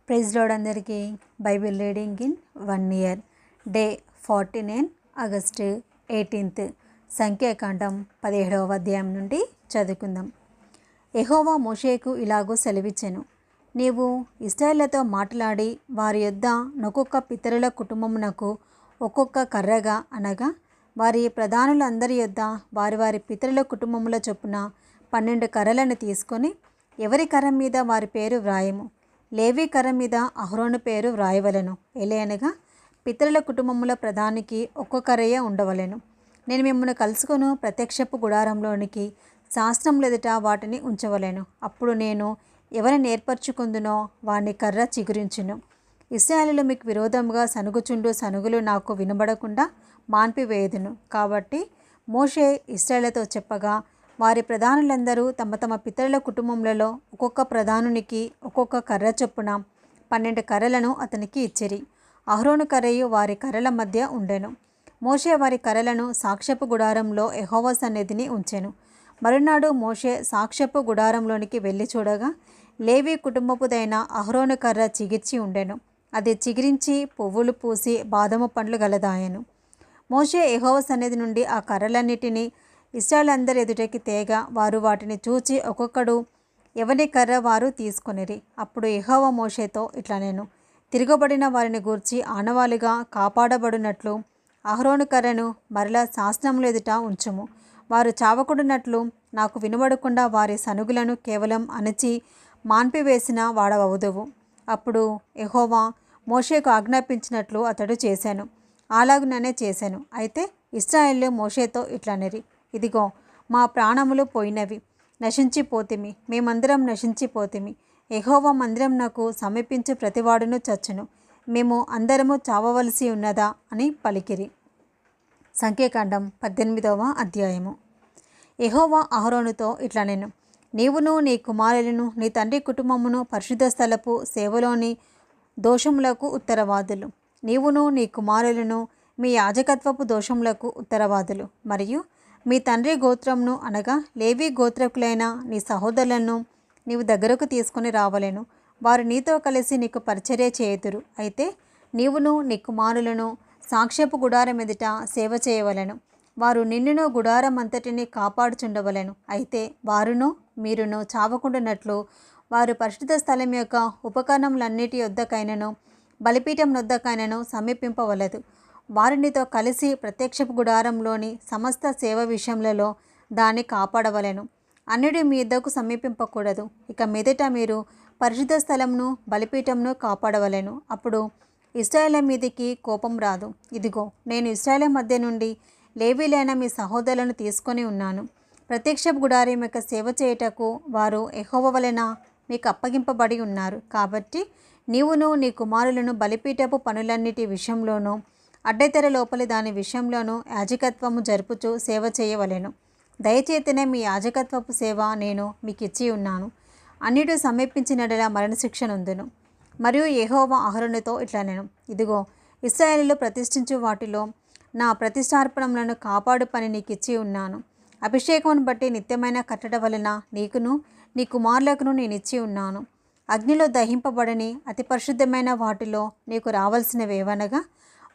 Praise lord అందరికీ. Bible reading in 1 year, day 49 August 18. సంఖ్యాకాండం 17వ అధ్యాయం నుండి చదువుకుందాం. యెహోవా మోషేకు ఇలాగూ సెలవిచ్చెను, నీవు ఇశ్రాయేలుతో మాట్లాడి వారి యొద్ద నొక్కొక్క పితరుల కుటుంబమునకు ఒక్కొక్క కర్రగా, అనగా వారి ప్రధానులందరి యొద్ద వారి వారి పితరుల కుటుంబముల చొప్పున 12 కర్రలను తీసుకొని ఎవరి కర్ర మీద వారి పేరు వ్రాయము. లేవి కర్ర మీద అహరోను పేరు వ్రాయవలెను. ఎలయనగా పితరుల కుటుంబముల ప్రధానికి ఒక్క కర్రయే ఉండవలెను. నేను మిమ్మల్ని కలుసుకొను ప్రత్యక్షపు గుడారంలోనికి శాస్త్రముల ఎదుట వాటిని ఉంచవలెను. అప్పుడు నేను ఎవరిని ఏర్పరచుకుందునో వాని కర్ర చిగురించును. ఇశ్రాయేలులో మీకు విరోధముగా సనుగుచుండు సనుగులు నాకు వినబడకుండా మాన్పివేయుదును. కాబట్టి మోషే ఇశ్రాయేలుతో చెప్పగా, వారి ప్రధానులందరూ తమ తమ పితరుల కుటుంబములలో ఒక్కొక్క ప్రధానునికి ఒక్కొక్క కర్ర చొప్పున 12 కర్రలను అతనికి ఇచ్చిరి. అహరోను కర్రయు వారి కర్రల మధ్య ఉండెను. మోషే వారి కర్రలను సాక్ష్యపు గుడారంలో యెహోవా సన్నిధిని ఉంచెను. మరునాడు మోషే సాక్ష్యపు గుడారంలోనికి వెళ్ళి చూడగా, లేవి కుటుంబపుదైన అహరోను కర్ర చిగిర్చి ఉండెను. అది చిగిరించి పువ్వులు పూసి బాదము పండ్లు గలదాయెను. మోషే యెహోవా సన్నిధి నుండి ఆ కర్రలన్నిటినీ ఇశ్రాయేలందరి ఎదుటకి తేగా, వారు వాటిని చూచి ఒక్కొక్కడు ఎవరి కర్ర వారు తీసుకొనిరి. అప్పుడు యెహోవా మోషేతో ఇట్లనెను, తిరగబడిన వారిని గూర్చి ఆనవాలుగా కాపాడబడినట్లు అహరోను కర్రను మరలా శాసనముల ఎదుట ఉంచుము. వారు చావకుండానట్లు నాకు వినబడకుండా వారి సనుగులను కేవలం అణచి మాన్పివేసిన వాడవవుదువు. అప్పుడు యెహోవా మోషేకు ఆజ్ఞాపించినట్లు అతడు చేశాను. అలాగుననే చేశాను. అయితే ఇశ్రాయేలు మోషేతో ఇట్లనిరి, ఇదిగో, మా ప్రాణములు పోయినవి, నశించిపోతిమి, మేమందరం నశించిపోతిమి. యెహోవా మందిరం నాకు సమీపించు ప్రతివాడును చచ్చును. మేము అందరము చావవలసి ఉన్నదా అని పలికిరి. సంఖ్యాకాండం 18వ అధ్యాయము. యెహోవా అహరోనుతో ఇట్లనెను, నీవును నీ కుమారులను నీ తండ్రి కుటుంబమును పరిశుద్ధ స్థలపు సేవలోని దోషములకు ఉత్తరవాదులు. నీవును నీ కుమారులను మీ యాజకత్వపు దోషములకు ఉత్తరవాదులు. మరియు మీ తండ్రి గోత్రమును, అనగా లేవి గోత్రకులైన నీ సహోదరులను నీవు దగ్గరకు తీసుకొని రావలెను. వారు నీతో కలిసి నీకు పరిచర్య చేయుదురు. అయితే నీవును నీ కుమారులను సాక్ష్యపు గుడారం ఎదుట సేవ చేయవలెను. వారు నిన్నును గుడారం అంతటిని కాపాడుచుండవలెను. అయితే వారును మీరును చావకుండానట్లు వారు పరిశుద్ధ స్థలం యొక్క ఉపకరణములన్నిటి యొద్దకైనను బలిపీఠం నొద్దకైనను సమీపింపవలదు. వారినితో కలిసి ప్రత్యక్షపు గుడారంలోని సమస్త సేవ విషయములలో దాన్ని కాపాడవలెను. అన్యుడు మీ యుద్ధకు సమీపింపకూడదు. ఇక మీదట మీరు పరిశుద్ధ స్థలమును బలిపీఠమును కాపాడవలెను. అప్పుడు ఇశ్రాయేలు మీదికి కోపం రాదు. ఇదిగో, నేను ఇశ్రాయేలు మధ్య నుండి లేవీలైన మీ సహోదరులను తీసుకొని ఉన్నాను. ప్రత్యక్షపు గుడారం యొక్క సేవ చేయుటకు వారు యెహోవా వలన మీకు అప్పగింపబడి ఉన్నారు. కాబట్టి నీవును నీ కుమారులను బలిపీఠపు పనులన్నిటి విషయంలోనూ అడ్డతెర లోపలి దాని విషయంలోనూ యాజకత్వము జరుపుచు సేవ చేయవలెను. దయచేతనే మీ యాజకత్వపు సేవ నేను మీకు ఇచ్చి ఉన్నాను. అన్యుడు సమీపించినడలా మరణశిక్ష నొందును. మరియు యెహోవా అహరోనుతో ఇట్లనెను, ఇదిగో, ఇశ్రాయేలులో ప్రతిష్ఠించు వాటిలో నా ప్రతిష్టార్పణములను కాపాడు పని నీకు ఇచ్చి ఉన్నాను. అభిషేకమును బట్టి నిత్యమైన కట్టడ వలన నీకును నీ కుమారులకును నేను ఇచ్చి ఉన్నాను. అగ్నిలో దహింపబడని అతి పరిశుద్ధమైన వాటిలో నీకు రావాల్సినవేవనగా,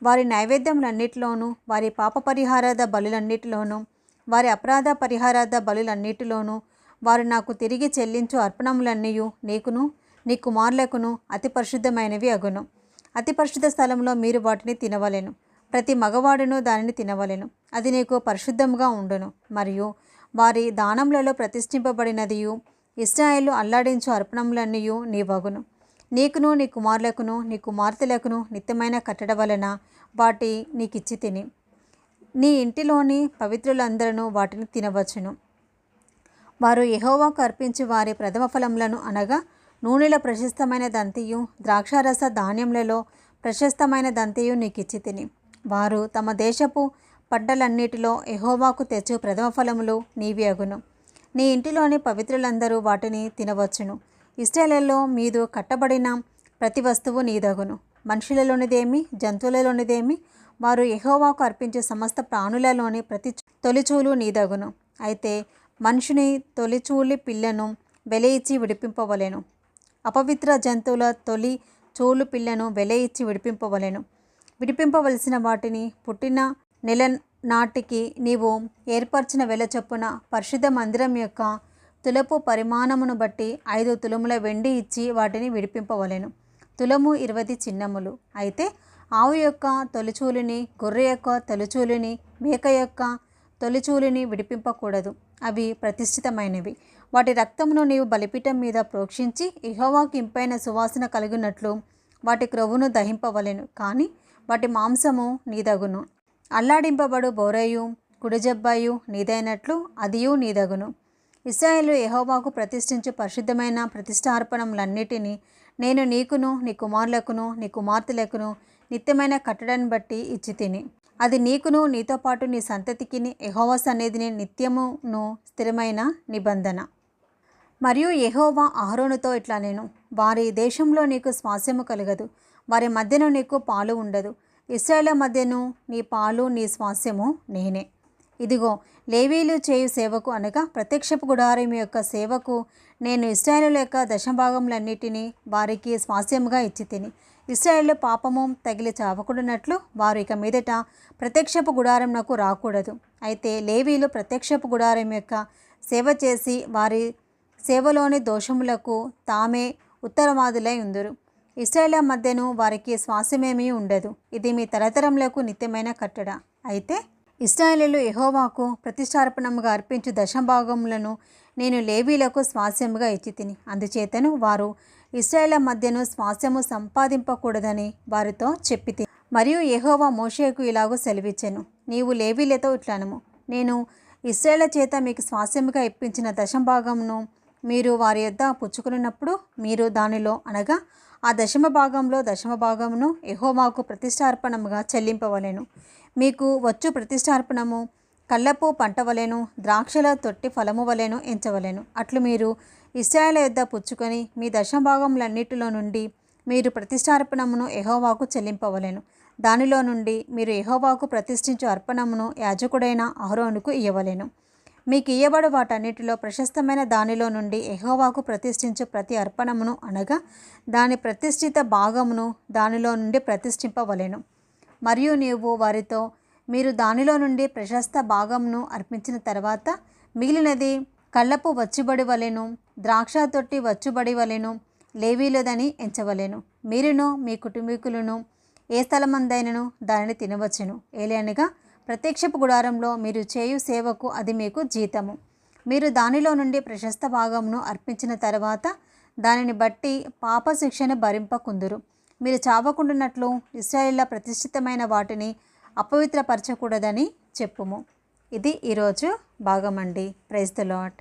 వారి నైవేద్యములన్నిటిలోనూ, వారి పాప పరిహారార్థ బలులన్నిటిలోనూ, వారి అపరాధ పరిహారార్థ బలులన్నిటిలోనూ, వారు నాకు తిరిగి చెల్లించు అర్పణములన్నీయు నీకును నీ కుమారులకును అతి పరిశుద్ధమైనవి అగును. అతి పరిశుద్ధ స్థలంలో మీరు వాటిని తినవలెను. ప్రతి మగవాడును దానిని తినవలెను. అది నీకు పరిశుద్ధముగా ఉండును. మరియు వారి దానములలో ప్రతిష్ఠింపబడినదియు ఇశ్రాయేలు అల్లాడించు అర్పణములన్నీయు నీ వగును. నీకును నీ కుమారులకును నీ కుమార్తెలకును నిత్యమైన కట్టడ వలన వాటి నీకిచ్చి తిని. నీ ఇంటిలోని పవిత్రులందరూ వాటిని తినవచ్చును. వారు యెహోవాకు అర్పించి వారి ప్రథమ ఫలములను, అనగా నూనెలో ప్రశస్తమైన దంతియు ద్రాక్షారస ధాన్యములలో ప్రశస్తమైన దంతియు నీకిచ్చి తిని. వారు తమ దేశపు పంటలన్నిటిలో యెహోవాకు తెచ్చు ప్రథమ ఫలములు నీవి అగును. నీ ఇంటిలోని పవిత్రులందరూ వాటిని తినవచ్చును. ఇశ్రాయేలులో మీదు కట్టబడిన ప్రతి వస్తువు నీదగును. మనుషులలోనిదేమి జంతువులలోనిదేమి వారు యెహోవాకు అర్పించే సమస్త ప్రాణులలోని ప్రతి తొలిచూలు నీదగును. అయితే మనుషుని తొలిచూలి పిల్లను వెల ఇచ్చి విడిపింపవలెను. అపవిత్ర జంతువుల తొలి చోలు పిల్లను వెల ఇచ్చి విడిపింపవలెను. విడిపింపవలసిన వాటిని పుట్టిన నెల నాటికి నీవు ఏర్పరిచిన వెల చొప్పున పరిశుద్ధ మందిరం యొక్క తులపు పరిమాణమును బట్టి 5 తులముల వెండి ఇచ్చి వాటిని విడిపింపవలెను. తులము 20 చిన్నములు. అయితే ఆవు యొక్క తొలిచూలిని, గొర్రె యొక్క తొలిచూలిని, మేక యొక్క తొలిచూలిని విడిపింపకూడదు. అవి ప్రతిష్ఠితమైనవి. వాటి రక్తమును నీవు బలిపీఠం మీద ప్రోక్షించి యెహోవాకు ఇంపైన సువాసన కలుగునట్లు వాటి క్రొవ్వును దహింపవలెను. కానీ వాటి మాంసము నీదగును. అల్లాడింపబడు బోరేయు కుడిజబ్బాయు నీదైనట్లు అదియు నీదగును. ఇశ్రాయేలు యెహోవాకు ప్రతిష్ఠించు పరిశుద్ధమైన ప్రతిష్ఠార్పణములన్నిటినీ నేను నీకును, నీ కుమారులకును, నీ కుమార్తెలకును నిత్యమైన కట్టడాన్ని బట్టి ఇచ్చి తిని, అది నీకును, నీతో పాటు నీ సంతతికిని యెహోవా సన్నిధిని నిత్యమును స్థిరమైన నిబంధన. మరియు యెహోవా అహరోనుతో ఇట్లా నేను, వారి దేశంలో నీకు స్వాస్యము కలగదు, వారి మధ్యను నీకు పాలు ఉండదు. ఇశ్రాయేలు మధ్యను నీ పాలు నీ స్వాస్యము నేనే. ఇదిగో లేవీలు చేయు సేవకు అనగా ప్రత్యక్షపు గుడారం యొక్క సేవకు నేను ఇశ్రాయేలు యొక్క దశభాగములన్నిటినీ వారికి స్వాస్యముగా ఇచ్చి తిని, ఇశ్రాయేలు పాపము తగిలి చావకూడనట్లు వారు ఇక మీదట ప్రత్యక్షపు గుడారంనకు రాకూడదు. అయితే లేవీలు ప్రత్యక్షపు గుడారం యొక్క సేవ చేసి వారి సేవలోని దోషములకు తామే ఉత్తరవాదులై ఉందురు. ఇశ్రాయేలు మధ్యను వారికి స్వాస్యమేమీ ఉండదు. ఇది మీ తరతరములకు నిత్యమైన కట్టడ. అయితే ఇశ్రాయేలీయులు యెహోవాకు ప్రతిష్ఠార్పణముగా అర్పించు దశభాగములను నేను లేవీలకు స్వాస్యముగా ఇచ్చి తిని, అందుచేతను వారు ఇశ్రాయేలు మధ్యను స్వాస్యము సంపాదింపకూడదని వారితో చెప్పితి. మరియు యెహోవా మోషేకు ఇలాగూ సెలవిచ్చెను, నీవు లేవీలతో ఇట్లనము, నేను ఇశ్రాయేలు చేత మీకు స్వాస్యముగా ఇప్పించిన దశభాగమును మీరు వారి యొద్ద పుచ్చుకున్నప్పుడు మీరు దానిలో అనగా ఆ దశమభాగమును యెహోవాకు ప్రతిష్ఠార్పణముగా చెల్లింపవలెను. మీకు వచ్చు ప్రతిష్ఠార్పణము కళ్ళపు పంట వలెను, ద్రాక్షల తొట్టి ఫలము వలెను ఎంచవలెను. అట్లు మీరు ఇశ్రాయేలు యొద్ద పుచ్చుకొని మీ దశభాగములన్నిటిలో నుండి మీరు ప్రతిష్ఠార్పణమును యెహోవాకు చెల్లింపవలెను. దానిలో నుండి మీరు యెహోవాకు ప్రతిష్ఠించు అర్పణమును యాజకుడైన అహరోనుకు ఇయ్యవలెను. మీకు ఇయ్యబడు వాటన్నిటిలో ప్రశస్తమైన దానిలో నుండి యెహోవాకు ప్రతిష్ఠించు ప్రతి అర్పణమును అనగా దాని ప్రతిష్ఠిత భాగమును దానిలో నుండి ప్రతిష్ఠింపవలెను. మరియు నీవు వారితో, మీరు దానిలో నుండి ప్రశస్త భాగమును అర్పించిన తర్వాత మిగిలినది కళ్ళపు వచ్చుబడి వలెను, ద్రాక్ష తొట్టి వచ్చుబడి వలెను లేవీలదని ఎంచవలెను. మీరును మీ కుటుంబీకులను ఏ స్థలమందైనను దానిని తినవచ్చును. ఏలనగా ప్రత్యక్షపు గుడారంలో మీరు చేయు సేవకు అది మీకు జీతము. మీరు దానిలో నుండి ప్రశస్త భాగమును అర్పించిన తర్వాత దానిని బట్టి పాప శిక్షను భరింపకుందురు. మీరు చావకుండునట్లు ఇశ్రాయేళ్ల ప్రతిష్ఠితమైన వాటిని అపవిత్రపరచకూడదని చెప్పుము. ఇది ఈరోజు భాగమండి. Praise the lord.